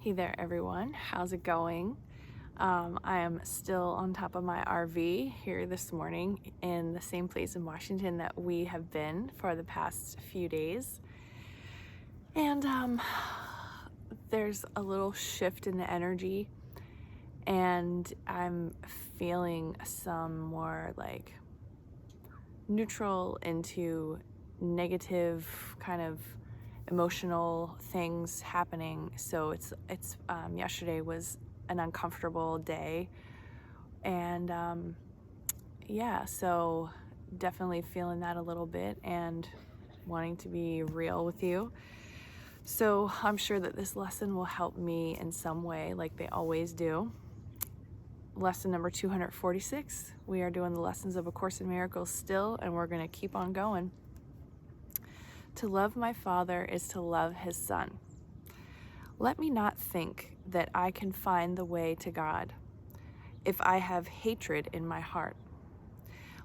Hey there, everyone. How's it going? I am still on top of my RV here this morning in the same place in Washington that we have been for the past few days. And there's a little shift in the energy, and I'm feeling some more like neutral into negative kind of emotional things happening. So it's yesterday was an uncomfortable day, and yeah, so definitely feeling that a little bit and wanting to be real with you. So I'm sure that this lesson will help me in some way, like they always do. Lesson number 246. We are doing the lessons of A Course in Miracles still, and we're going to keep on going. To love my Father is to love his Son. Let me not think that I can find the way to God if I have hatred in my heart.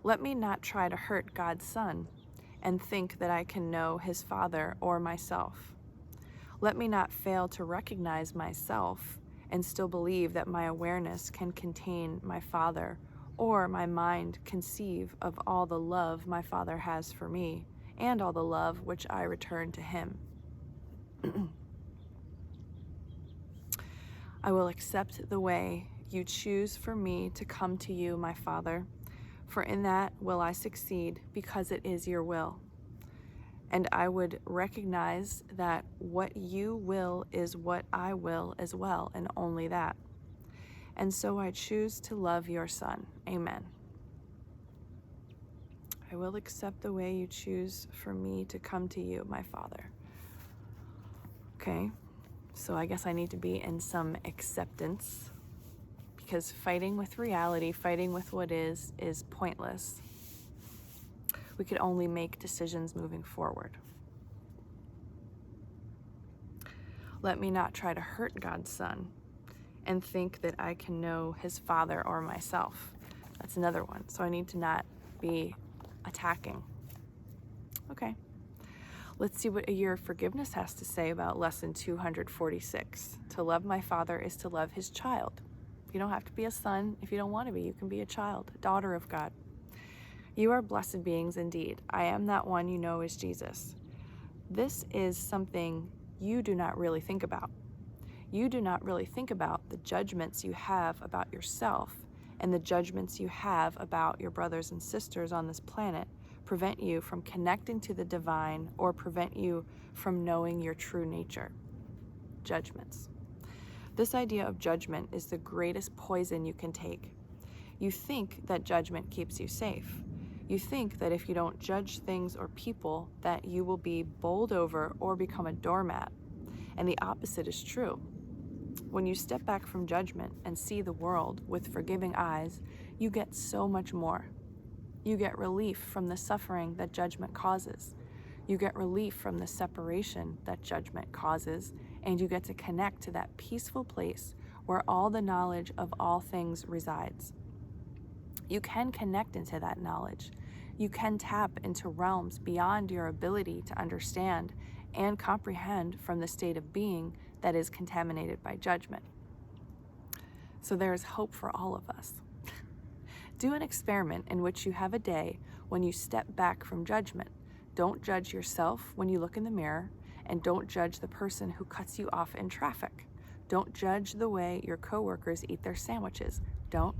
Let me not try to hurt God's Son and think that I can know his Father or myself. Let me not fail to recognize myself and still believe that my awareness can contain my Father, or my mind conceive of all the love my Father has for me and all the love which I return to him. I will accept the way you choose for me to come to you, my Father, for in that will I succeed because it is your will. And I would recognize that what you will is what I will as well, and only that. And so I choose to love your Son. Amen. I will accept the way you choose for me to come to you, my Father. Okay, so I guess I need to be in some acceptance, because fighting with reality, fighting with what is pointless. We could only make decisions moving forward. Let me not try to hurt God's Son and think that I can know his Father or myself. That's another one. So I need to not be attacking. Okay. Let's see what A Year of Forgiveness has to say about lesson 246. To love my Father is to love his child. You don't have to be a son if you don't want to be. You can be a child, a daughter of God. You are blessed beings indeed. I am that one you know is Jesus. This is something you do not really think about. You do not really think about the judgments you have about yourself, and the judgments you have about your brothers and sisters on this planet prevent you from connecting to the divine or prevent you from knowing your true nature. Judgments. This idea of judgment is the greatest poison you can take. You think that judgment keeps you safe. You think that if you don't judge things or people, that you will be bowled over or become a doormat. And the opposite is true. When you step back from judgment and see the world with forgiving eyes, you get so much more. You get relief from the suffering that judgment causes. You get relief from the separation that judgment causes, and you get to connect to that peaceful place where all the knowledge of all things resides. You can connect into that knowledge. You can tap into realms beyond your ability to understand and comprehend from the state of being that is contaminated by judgment. So there is hope for all of us. Do an experiment in which you have a day when you step back from judgment. Don't judge yourself when you look in the mirror, and don't judge the person who cuts you off in traffic. Don't judge the way your coworkers eat their sandwiches. Don't.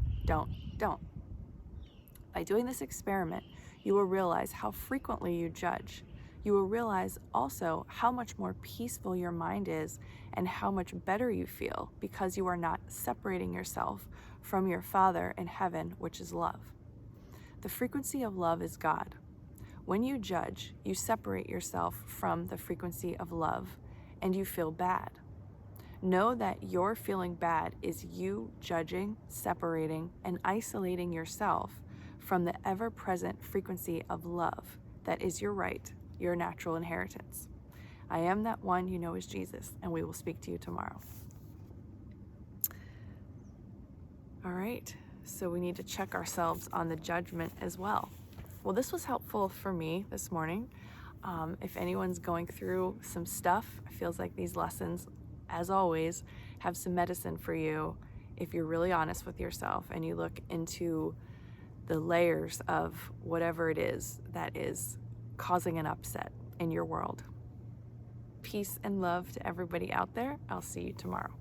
By doing this experiment, you will realize how frequently you judge. You will realize also how much more peaceful your mind is and how much better you feel because you are not separating yourself from your Father in heaven, which is love. The frequency of love is God. When you judge, you separate yourself from the frequency of love and you feel bad. Know that your feeling bad is you judging, separating, and isolating yourself from the ever-present frequency of love that is your right, your natural inheritance. I am that one you know is Jesus, and we will speak to you tomorrow. All right, so we need to check ourselves on the judgment as well. Well, this was helpful for me this morning. If anyone's going through some stuff, it feels like these lessons as always, have some medicine for you if you're really honest with yourself and you look into the layers of whatever it is that is causing an upset in your world. Peace and love to everybody out there. I'll see you tomorrow.